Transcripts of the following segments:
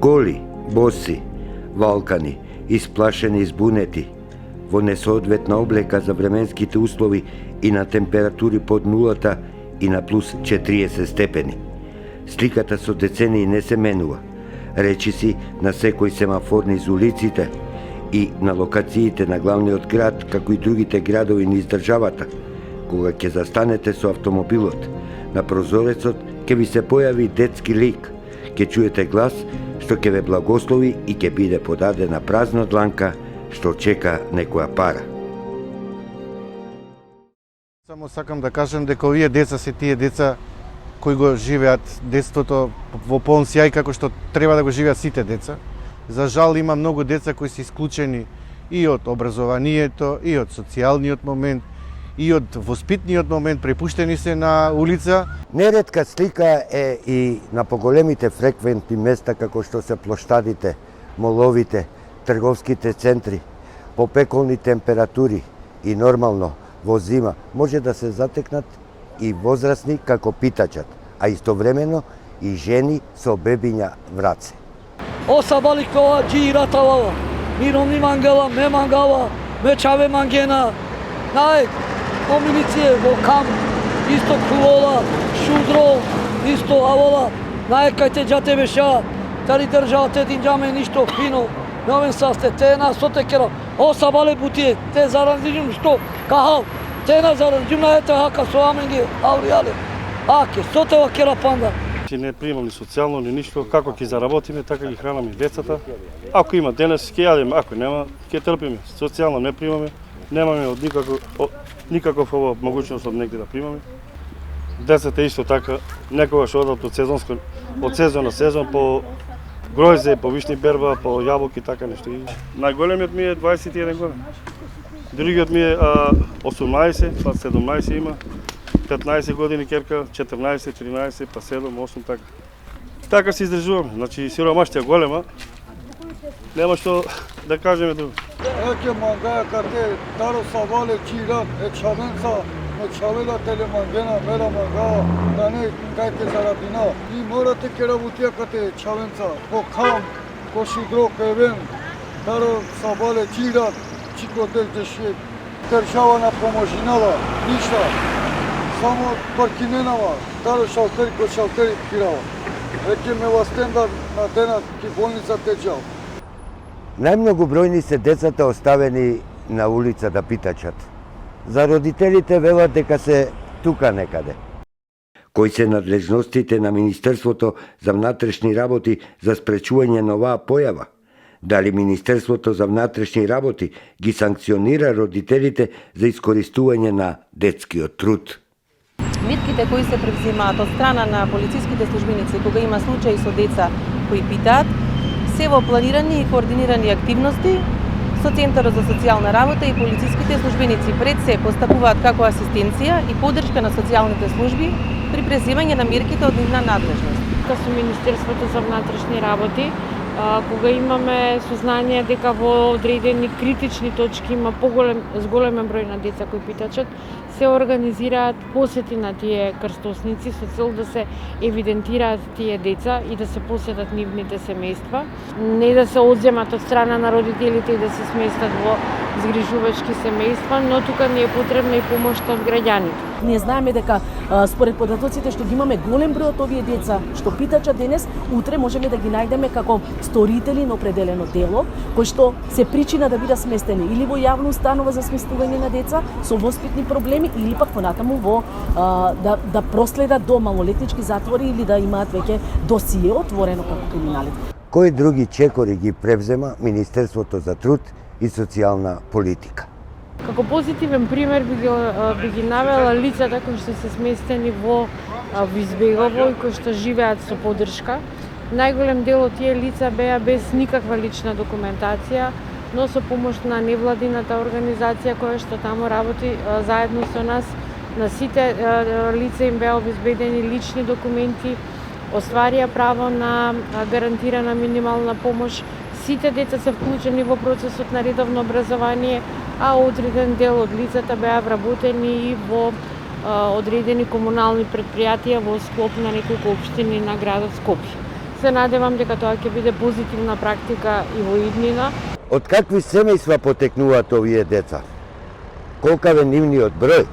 Голи, боси, валкани, исплашени и збунети, во несоодветна облека за временските услови и на температури под нулата и на плюс 40 степени. Сликата со децении не се менува. Речиси на секој семафор низ улиците и на локациите на главниот град, како и другите градови низ државата. Кога ќе застанете со автомобилот, на прозорецот ќе ви се појави детски лик, ќе чуете глас што ќе ве благослови и ќе биде подадена празна дланка што чека некоја пара. Само сакам да кажам дека овие деца се тие деца кои го живеат детството во полн сјај како што треба да го живеат сите деца. За жал има многу деца кои се исклучени и од образованието, и од социјалниот момент, и од воспитниот момент, препуштени се на улица. Неретка слика е и на поголемите фреквентни места како што се плоштадите, моловите, трговските центри, по пеколни температури и нормално во зима може да се затекнат и возрастни како питачат, а истовремено и жени со бебиња в раце. Оса баликова, джиратава, миромни мангала, ме мангала, ме чаве мангена, најк, оминиције во кам, исто кувола, шудро, исто авола, најк кај те джате беша, тари државате един джаме ништо фино, новен састе, те на соте кера, оса бале бутие, те заранжим што, кахал, те на заранжим на ете хака со аменги, ауриале, аке, соте ва кера панда. Не примам ни социјално ни ништо, како ќе заработиме, така ги хранаме децата. Ако има денес, ќе јадеме, ако нема, ќе трпиме. Социјално не примаме, немаме од никаков могуćност од негде да примаме. Децата исто така, некогаш одат од сезон на сезон по гројзе, по вишни берба, по јаболки, така нешто. Најголемиот ми е 21 години. Другиот ми е 18, па 17 има. 15 години керка, 14, 13, па 7, 8, така. Така се издржуваме. Значи, сиромаштија голема. Нема што да кажеме друго. Еќе мангаја кате, таро савале чирак, чавенца, чавела телемангена, мера мангаа, да не кајте зарабина. И морате ке работија кате чавенца, по кам, по шудро кевен, таро савале чирак, чико деше, држава на поможинала, ништа. Само паркиненава, таро шалтери ко шалтери пирава. Еќе ме вастендар на денат ки болница течал. Најмногу бројни се децата оставени на улица да питачат. За родителите велат дека се тука некаде. Кои се надлежностите на Министерството за внатрешни работи за спречување на оваа појава? Дали Министерството за внатрешни работи ги санкционира родителите за искористување на детскиот труд? Мерките кои се превземаат од страна на полициските службеници кога има случаи со деца кои питаат, се во планирани и координирани активности со Центарот за социјална работа и полициските службеници пред се постапуваат како асистенција и поддршка на социјалните служби при преземање на мерките од нивна надлежност. Со Министерството за внатрешни работи, кога имаме сознание дека во одредени критични точки има зголемен број на деца кои питачат, се организираат посети на тие крстосници со цел да се евидентираат тие деца и да се посетат нивните семејства, не да се одземат од страна на родителите и да се сместат во згрижувачки семејства, но тука не е потребна и помошта од граѓаните. Ние знаеме дека според податоците што ги имаме голем број од овие деца што питачат денес, утре можеме да ги најдеме како сторители на определено дело, кои што се причина да бидат сместени или во јавна установа за сместување на деца со воспитни проблеми или пак понатаму во да проследат до малолетнички затвори или да имаат веќе досие отворено како криминалите. Кои други чекори ги превзема Министерството за труд и социјална политика? Како позитивен пример би ги навела лицата кои што се сместени во Избегово и кои што живеат со поддршка. Најголем дел од тие лица беа без никаква лична документација, но со помош на невладината организација која што таму работи заедно со нас, на сите лица им беа обезбедени лични документи, остварија право на гарантирана минимална помош. Сите деца се вклучени во процесот на редовно образование, а одреден дел од лицата беа вработени и во одредени комунални предпријатија во склоп на неколку општини на градот Скопје. се надевам дека тоа ќе биде позитивна практика и во иднина. Од какви семејства потекнуваат овие деца? Колкав е нивниот број?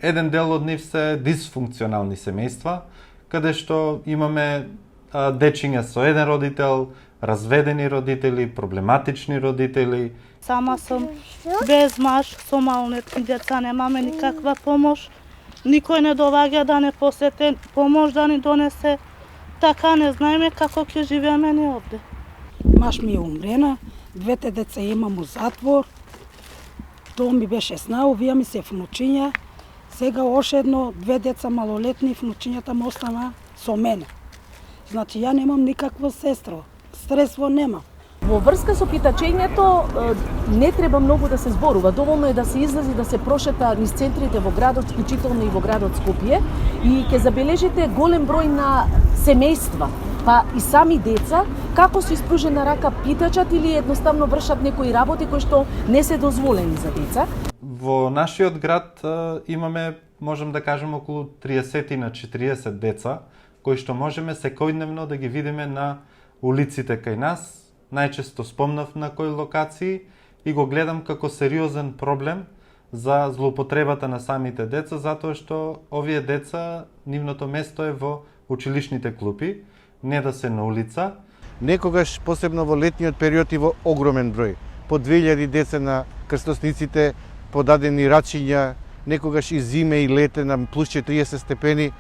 Еден дел од нив се дисфункционални семејства, каде што имаме дечиња со еден родител, разведени родители, проблематични родители. Сама сум без маж, со малолетни деца, немаме никаква помош. Никој не доваѓа да не посете помош да ни донесе. Така не знаеме како ќе живееме ни овде. Маш ми е умрена, двете деца имам у затвор. Тоа ми беше сна, овие ми се внучиња. Сега още едно, две деца малолетни, внучињата му остана со мене. Значи, ја немам никакво сестро, средство немам. Во врска со питачењето не треба многу да се зборува, доволно е да се излази да се прошета низ центрите во градот, вклучително и во градот Скопје, и ќе забележите голем број на семејства, па и сами деца, како со испружена рака питачат или едноставно вршат некои работи кои што не се дозволени за деца. Во нашиот град имаме, можем да кажем, околу 30 на 40 деца, кои што можеме секојдневно да ги видиме на улиците кај нас. Најчесто спомнав на кои локации и го гледам како сериозен проблем за злоупотребата на самите деца, затоа што овие деца, нивното место е во училишните клупи, не да се на улица. Некогаш, посебно во летниот период, и во огромен број. По 2000 деца на крстосниците, подадени рачиња, некогаш и зиме и лете на плюс 40 степени.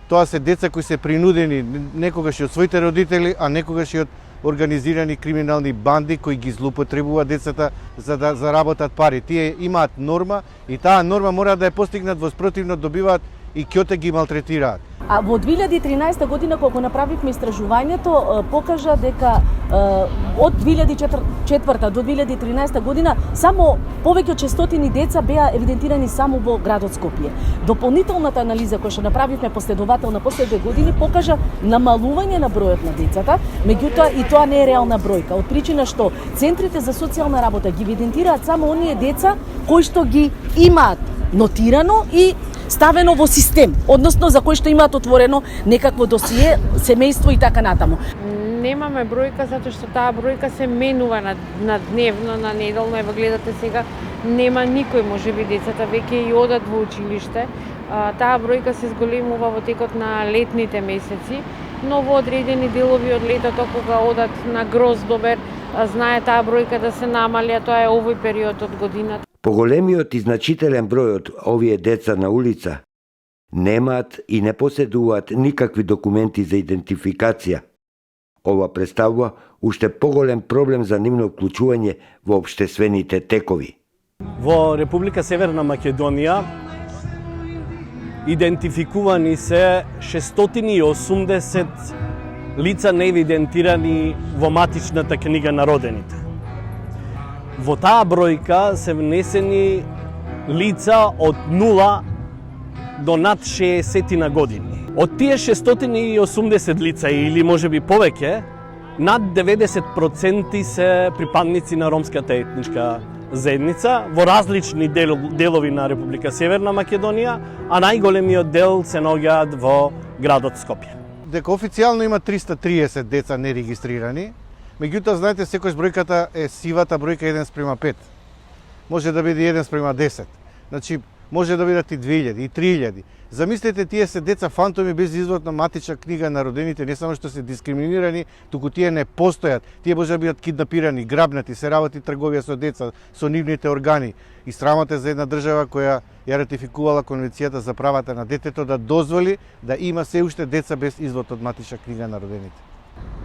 Тоа се деца кои се принудени, некогаш и од своите родители, а некогаш и од организирани криминални банди кои ги злоупотребуваат децата за да заработат пари. Тие имаат норма и таа норма мора да ја постигнат, во спротивно добиваат и ќе ги малтретираат. А во 2013 година, кога направивме истражувањето, покажа дека од 2004 до 2013 година само повеќе од 600 деца беа евидентирани само во градот Скопје. Дополнителната анализа која што направивме последователно последните години покажа намалување на бројот на децата, меѓутоа и тоа не е реална бројка, од причина што центрите за социјална работа ги евидентираат само оние деца кои што ги имаат нотирано и ставено во систем, односно за кои што имаат отворено некакво досие, семејство и така натаму. Немаме бројка затоа што таа бројка се менува на дневно, на неделно. Ево гледате сега, нема никој, можеби децата веќе и одат во училиште. Таа бројка се зголемува во текот на летните месеци, но во одредени делови од летото кога одат на Гроздобер, знае таа бројка да се намали, а тоа е овој период од годината. Поголемиот и значителен број од овие деца на улица немаат и не поседуваат никакви документи за идентификација. Ова представува уште поголем проблем за нивно вклучување во општествените текови. Во Република Северна Македонија идентификувани се 680 лица неевидентирани во матичната книга на родените. Во таа бројка се внесени лица од 0 до над 60 на години. Од тие 680 лица или можеби повеќе, над 90% се припадници на ромската етничка заедница во различни делови на Република Северна Македонија, а најголемиот дел се наоѓаат во градот Скопје. Дека официјално има 330 деца нерегистрирани, меѓутоа, знаете, секојаш бројката е сивата бројка 1:5. Може да биде 1:10. Значи, може да бидат и 2000, и 3000. Замислете, тие се деца фантоми без извод на матична книга на родените, не само што се дискриминирани, туку тие не постојат. Тие може да бидат киднапирани, грабнати, се работи трговија со деца, со нивните органи. И срамата за една држава која ја ратификувала Конвенцијата за правата на детето да дозволи да има се уште деца без извод од матична книга на родените.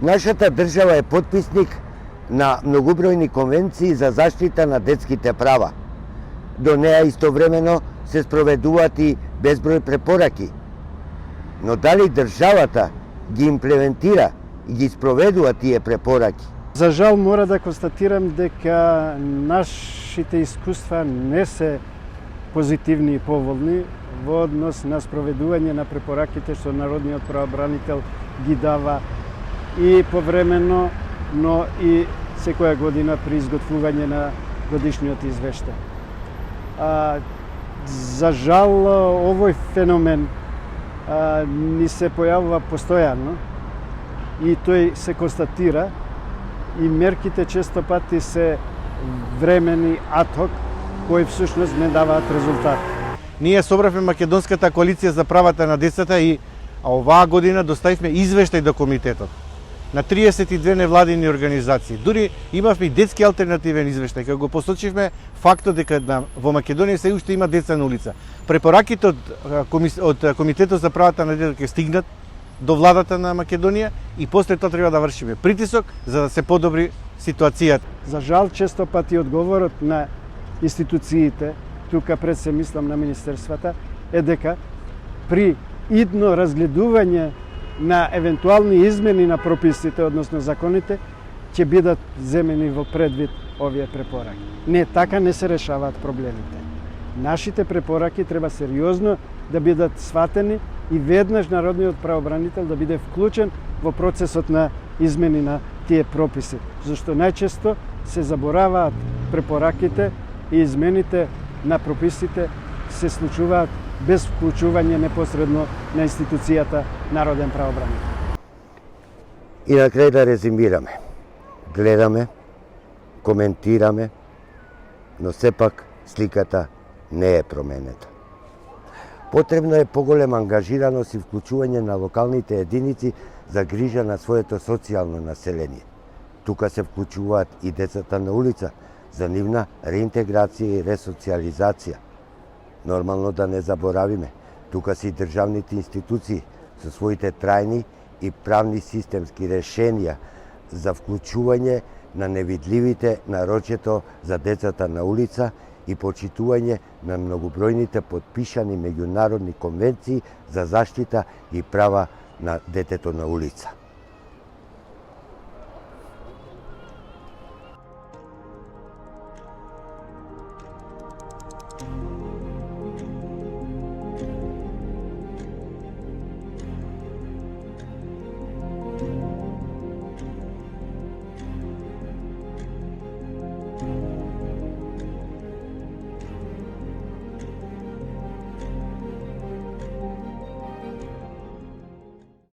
Нашата држава е потписник на многобројни конвенции за заштита на детските права. До неа истовремено се спроведуваат и безброј препораки. Но дали државата ги имплементира и ги спроведува тие препораки? За жал мора да констатирам дека нашите искуства не се позитивни и поволни во однос на спроведување на препораките што Народниот правобранител ги дава и повремено, но и секоја година при изготвување на годишниот извештај. За жал, овој феномен ни се појавува постојано и тој се констатира и мерките често пати се времени адхок кои всушност не даваат резултат. Ние собравме Македонската коалиција за правата на децата и оваа година доставивме извештај до комитетот на 32 невладини организации. Дури имавме и детски алтернативен извештај, кај го посочивме фактот дека во Македонија се уште има деца на улица. Препораките од Комитетот за правата на детето ќе стигнат до владата на Македонија и после тоа треба да вршиме притисок за да се подобри ситуацијата. За жал, често пати одговорот на институциите, тука пред се мислам на министерствата, е дека при идно разгледување на евентуални измени на прописите, односно законите, ќе бидат земени во предвид овие препораки. Не, така не се решаваат проблемите. Нашите препораки треба сериозно да бидат сватени и веднаш народниот правобранител да биде вклучен во процесот на измени на тие прописи, зашто најчесто се забораваат препораките и измените на прописите се случуваат без вклучување непосредно на институцијата народен правобранител. И на крај да резимираме. Гледаме, коментираме, но сепак сликата не е променета. Потребно е поголема ангажираност и вклучување на локалните единици за грижа на своето социјално население. Тука се вклучуваат и децата на улица за нивна реинтеграција и ресоциализација. Нормално да не заборавиме, тука се и државните институции со своите трајни и правни системски решенија за вклучување на невидливите нарочето за децата на улица и почитување на многобројните потпишани меѓународни конвенции за заштита и права на детето на улица.